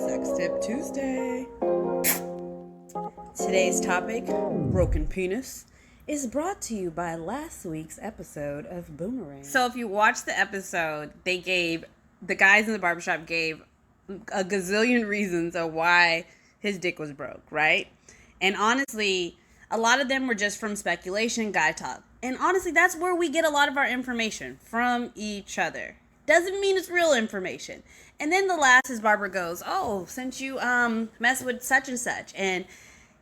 Sex Tip Tuesday. Today's topic, broken penis, is brought to you by last week's episode of Boomerang. So if you watch the episode, the guys in the barbershop gave a gazillion reasons of why his dick was broke, right? And honestly, a lot of them were just from speculation, guy talk. And honestly, that's where we get a lot of our information, from each other. Doesn't mean it's real information. And then his barber goes, oh, since you mess with such and such. And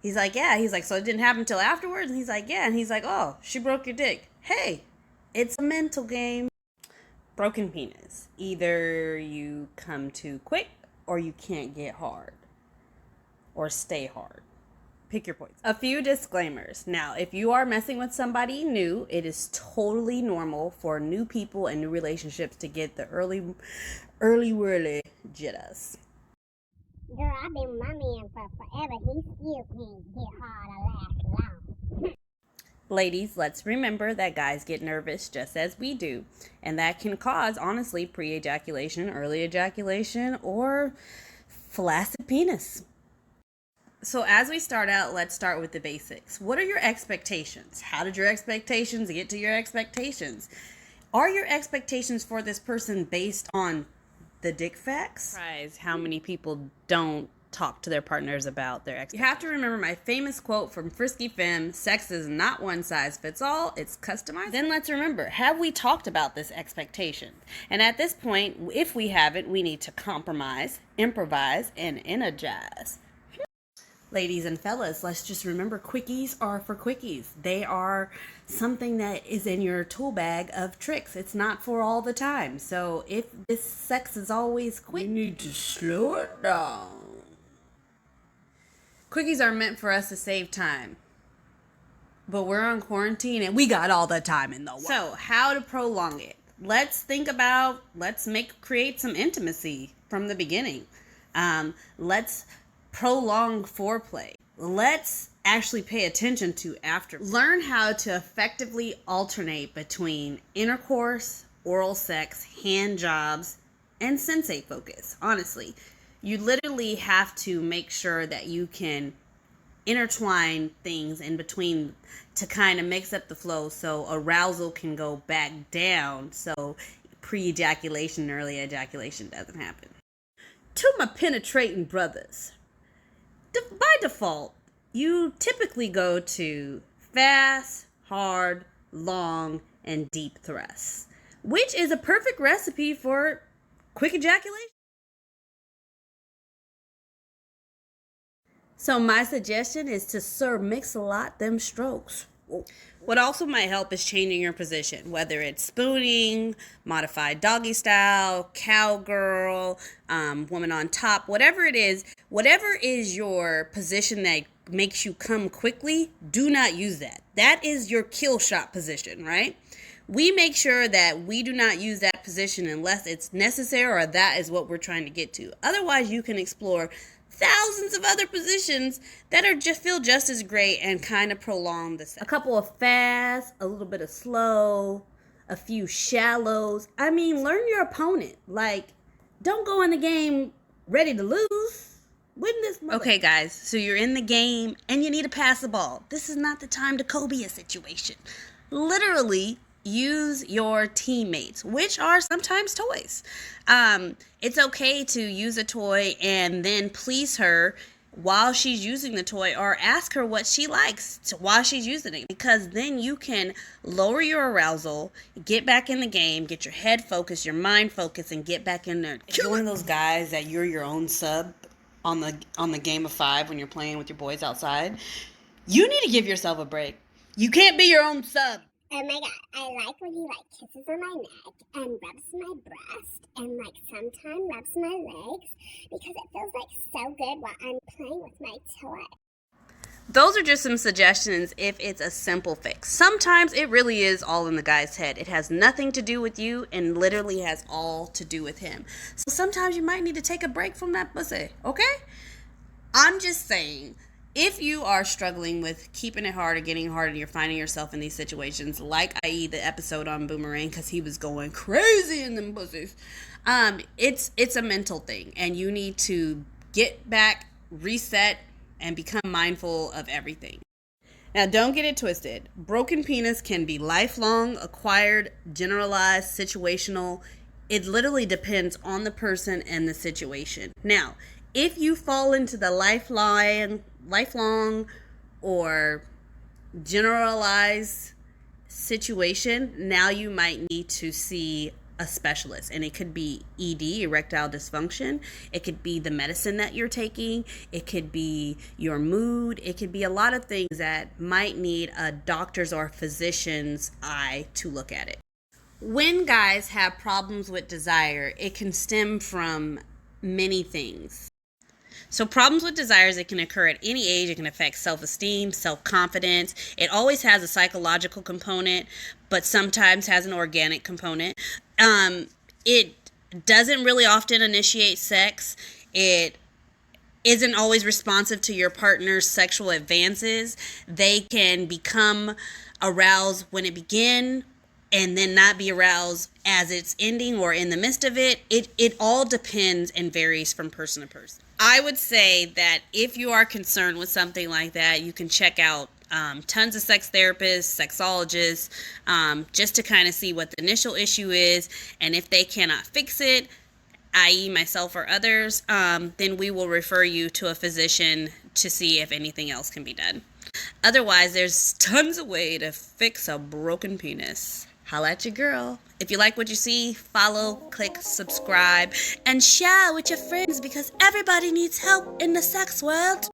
he's like, yeah. He's like, so it didn't happen until afterwards? And he's like, yeah. And he's like, oh, she broke your dick. Hey, it's a mental game. Broken penis. Either you come too quick or you can't get hard. Or stay hard. Pick your points. A few disclaimers. Now, if you are messing with somebody new, it is totally normal for new people and new relationships to get the early whirly jitters. Girl, I've been with my man for forever. He still can't get hard or last long. Ladies, let's remember that guys get nervous just as we do. And that can cause, honestly, pre-ejaculation, early ejaculation, or flaccid penis. So as we start out, let's start with the basics. What are your expectations? How did your expectations get to your expectations? Are your expectations for this person based on the dick facts? How many people don't talk to their partners about their expectations? You have to remember my famous quote from Frisky Femme, sex is not one size fits all, it's customized. Then let's remember, have we talked about this expectation? And at this point, if we haven't, we need to compromise, improvise, and energize. Ladies and fellas, let's just remember quickies are for quickies. They are something that is in your tool bag of tricks. It's not for all the time. So if this sex is always quick, you need to slow it down. Quickies are meant for us to save time. But we're on quarantine and we got all the time in the world. So how to prolong it? Let's create some intimacy from the beginning. Let's prolong foreplay. Let's actually pay attention to after. Learn how to effectively alternate between intercourse, oral sex, hand jobs, and sensate focus. Honestly, you literally have to make sure that you can intertwine things in between to kind of mix up the flow so arousal can go back down so pre-ejaculation, early ejaculation doesn't happen. To my penetrating brothers, by default, you typically go to fast, hard, long, and deep thrusts, which is a perfect recipe for quick ejaculation. So my suggestion is to mix-a-lot them strokes. What also might help is changing your position, whether it's spooning, modified doggy style, cowgirl, woman on top, whatever it is, whatever is your position that makes you come quickly, do not use that. That is your kill shot position, right? We make sure that we do not use that position unless it's necessary or that is what we're trying to get to. Otherwise, you can explore thousands of other positions that feel just as great and kind of prolong the sex. A couple of fast, a little bit of slow, a few shallows. I mean, learn your opponent. Like, don't go in the game ready to lose. Okay, guys, so you're in the game and you need to pass the ball. This is not the time to Kobe a situation. Literally, use your teammates, which are sometimes toys. It's okay to use a toy and then please her while she's using the toy, or ask her what she likes while she's using it, because then you can lower your arousal, get back in the game, get your head focused, your mind focused, and get back in there. If you're one of those guys that you're your own sub on the game of 5 when you're playing with your boys outside, you need to give yourself a break. You can't be your own sub. Oh my god, I like when he kisses on my neck and rubs my breast and sometimes rubs my legs because it feels so good while I'm playing with my toy. Those are just some suggestions if it's a simple fix. Sometimes it really is all in the guy's head. It has nothing to do with you and literally has all to do with him. So sometimes you might need to take a break from that pussy, okay? I'm just saying, if you are struggling with keeping it hard or getting hard and you're finding yourself in these situations, like i.e. the episode on Boomerang, because he was going crazy in them pussies, it's a mental thing, and you need to get back, reset, and become mindful of everything. Now, don't get it twisted. Broken penis can be lifelong, acquired, generalized, situational. It literally depends on the person and the situation. Now, if you fall into the lifelong or generalized situation, now you might need to see a specialist, and it could be ED, erectile dysfunction. It could be the medicine that you're taking. It could be your mood. It could be a lot of things that might need a doctor's or physician's eye to look at it. When guys have problems with desire, it can stem from many things. So problems with desires, it can occur at any age. It can affect self-esteem, self-confidence. It always has a psychological component, but sometimes has an organic component. It doesn't really often initiate sex. It isn't always responsive to your partner's sexual advances. They can become aroused when it begins and then not be aroused as it's ending or in the midst of it. It all depends and varies from person to person. I would say that if you are concerned with something like that, you can check out tons of sex therapists, sexologists, just to kind of see what the initial issue is. And if they cannot fix it, i.e. myself or others, then we will refer you to a physician to see if anything else can be done. Otherwise, there's tons of ways to fix a broken penis. Holla at your girl. If you like what you see, follow, click, subscribe, and share with your friends because everybody needs help in the sex world.